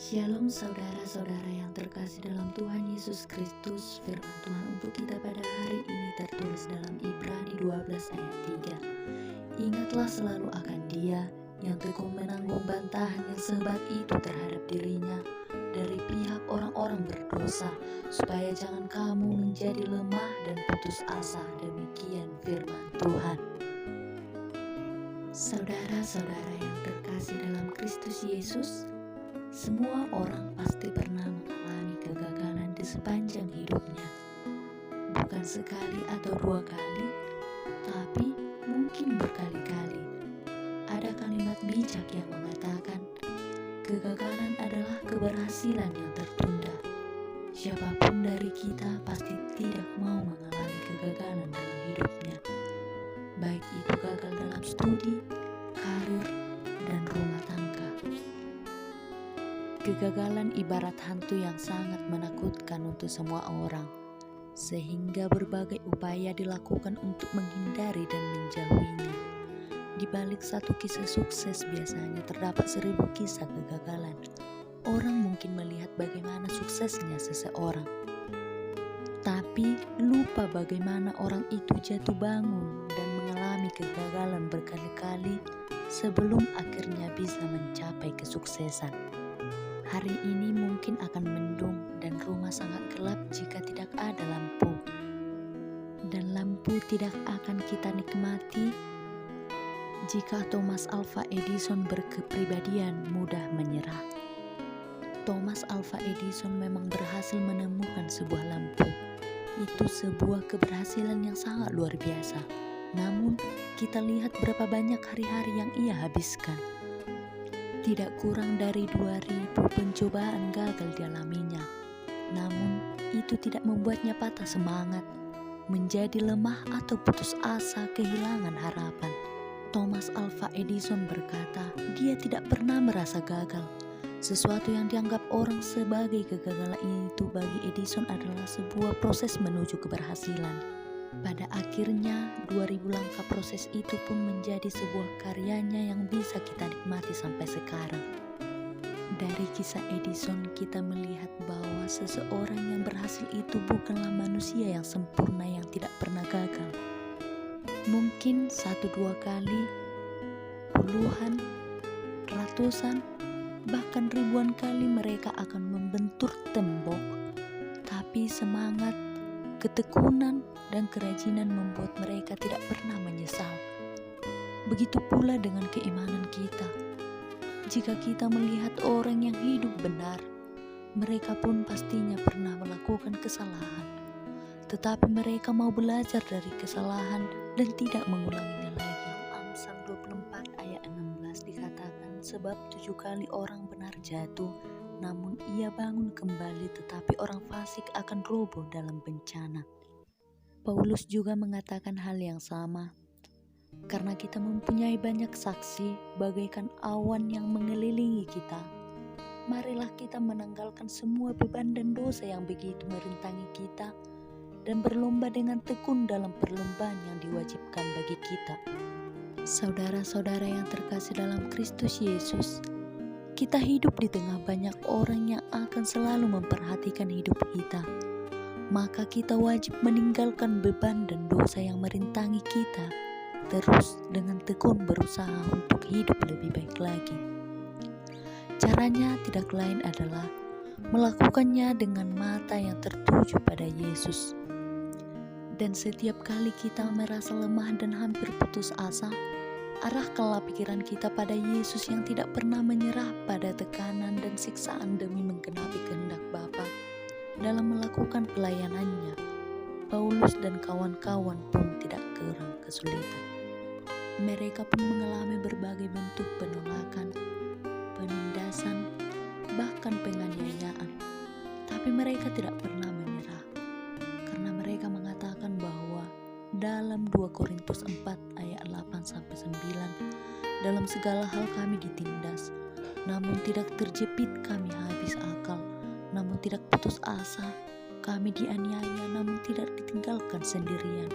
Shalom saudara-saudara yang terkasih dalam Tuhan Yesus Kristus. Firman Tuhan untuk kita pada hari ini tertulis dalam Ibrani 12 ayat 3. Ingatlah selalu akan Dia yang tekun menanggung bantahan yang sehebat itu terhadap dirinya dari pihak orang-orang berdosa, supaya jangan kamu menjadi lemah dan putus asa. Demikian firman Tuhan. Saudara-saudara yang terkasih dalam Kristus Yesus, semua orang pasti pernah mengalami kegagalan di sepanjang hidupnya. Bukan sekali atau dua kali, tapi mungkin berkali-kali. Ada kalimat bijak yang mengatakan, kegagalan adalah keberhasilan yang tertunda. Siapapun dari kita pasti tidak mau mengalami kegagalan dalam hidupnya. Baik itu gagal dalam studi, karir, dan rumah tangga. Kegagalan ibarat hantu yang sangat menakutkan untuk semua orang, sehingga berbagai upaya dilakukan untuk menghindari dan menjauhinya. Di balik satu kisah sukses biasanya terdapat 1000 kisah kegagalan. Orang mungkin melihat bagaimana suksesnya seseorang, tapi lupa bagaimana orang itu jatuh bangun dan mengalami kegagalan berkali-kali sebelum akhirnya bisa mencapai kesuksesan. Hari ini mungkin akan mendung dan rumah sangat gelap jika tidak ada lampu. Dan lampu tidak akan kita nikmati jika Thomas Alva Edison berkepribadian mudah menyerah. Thomas Alva Edison memang berhasil menemukan sebuah lampu. Itu sebuah keberhasilan yang sangat luar biasa. Namun, kita lihat berapa banyak hari-hari yang ia habiskan. Tidak kurang dari 2000 pencobaan gagal dialaminya. Namun, itu tidak membuatnya patah semangat, menjadi lemah atau putus asa kehilangan harapan. Thomas Alva Edison berkata, dia tidak pernah merasa gagal. Sesuatu yang dianggap orang sebagai kegagalan itu bagi Edison adalah sebuah proses menuju keberhasilan. Pada akhirnya, 2000 langkah proses itu pun menjadi sebuah karyanya yang bisa kita nikmati sampai sekarang. Dari kisah Edison, kita melihat bahwa seseorang yang berhasil itu bukanlah manusia yang sempurna yang tidak pernah gagal. Mungkin 1-2 kali, puluhan, ratusan, bahkan ribuan kali mereka akan membentur tembok. Tapi semangat, ketekunan, dan kerajinan membuat mereka tidak pernah menyesal. Begitu pula dengan keimanan kita. Jika kita melihat orang yang hidup benar, mereka pun pastinya pernah melakukan kesalahan. Tetapi mereka mau belajar dari kesalahan dan tidak mengulanginya lagi. Amsal 24 ayat 16 dikatakan, sebab 7 kali orang benar jatuh, namun ia bangun kembali, tetapi orang fasik akan roboh dalam bencana. Paulus juga mengatakan hal yang sama. Karena kita mempunyai banyak saksi bagaikan awan yang mengelilingi kita, marilah kita menanggalkan semua beban dan dosa yang begitu merintangi kita dan berlomba dengan tekun dalam perlombaan yang diwajibkan bagi kita. Saudara-saudara yang terkasih dalam Kristus Yesus, kita hidup di tengah banyak orang yang akan selalu memperhatikan hidup kita. Maka kita wajib meninggalkan beban dan dosa yang merintangi kita, terus dengan tekun berusaha untuk hidup lebih baik lagi. Caranya tidak lain adalah melakukannya dengan mata yang tertuju pada Yesus. Dan setiap kali kita merasa lemah dan hampir putus asa, arahkanlah pikiran kita pada Yesus yang tidak pernah menyerah pada tekanan dan siksaan demi menggenapi kehendak Bapa. Dalam melakukan pelayanannya, Paulus dan kawan-kawan pun tidak kurang kesulitan. Mereka pun mengalami berbagai bentuk penolakan, penindasan, bahkan penganiayaan. Tapi mereka tidak pernah menyerah, karena mereka mengatakan bahwa dalam 2 Korintus 4 ayat 8-9, dalam segala hal kami ditindas, namun tidak terjepit, kami habis akal, namun tidak putus asa, kami dianiaya namun tidak ditinggalkan sendirian,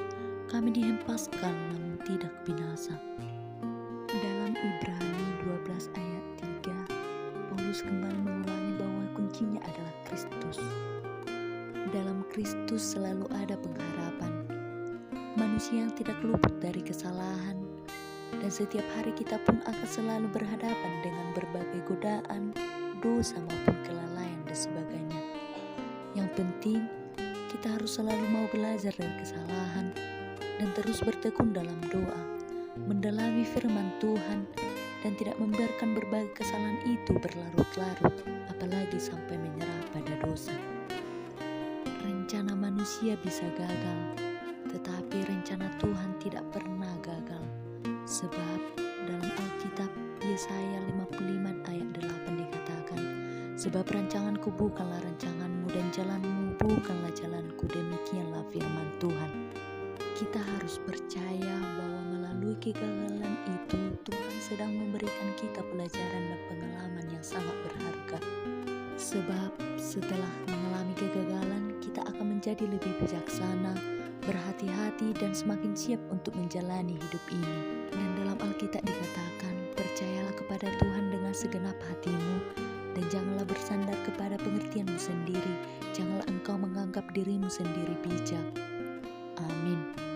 kami dihempaskan namun tidak binasa. Dalam Ibrani 12 ayat 3, Paulus kembali mengulangi bahwa kuncinya adalah Kristus. Dalam Kristus selalu ada pengharapan. Manusia yang tidak luput dari kesalahan, dan setiap hari kita pun akan selalu berhadapan dengan berbagai godaan, dosa maupun kelalaian dan sebagainya. Yang penting, kita harus selalu mau belajar dari kesalahan dan terus bertekun dalam doa, mendalami firman Tuhan, dan tidak membiarkan berbagai kesalahan itu berlarut-larut, apalagi sampai menyerah pada dosa. Rencana manusia bisa gagal, tetapi rencana Tuhan tidak pernah gagal. Sebab dalam Alkitab Yesaya 55 ayat 8 dikatakan, sebab rancanganku bukanlah rancanganmu dan jalanmu bukanlah jalanku, demikianlah firman Tuhan. Kita harus percaya bahwa melalui kegagalan itu Tuhan sedang memberikan kita pelajaran dan pengalaman yang sangat berharga. Sebab setelah mengalami kegagalan, kita akan menjadi lebih bijaksana, berhati-hati, dan semakin siap untuk menjalani hidup ini. Dan dalam Alkitab dikatakan, percayalah kepada Tuhan dengan segenap hatimu, dan janganlah bersandar kepada pengertianmu sendiri. Janganlah engkau menganggap dirimu sendiri bijak. Amin.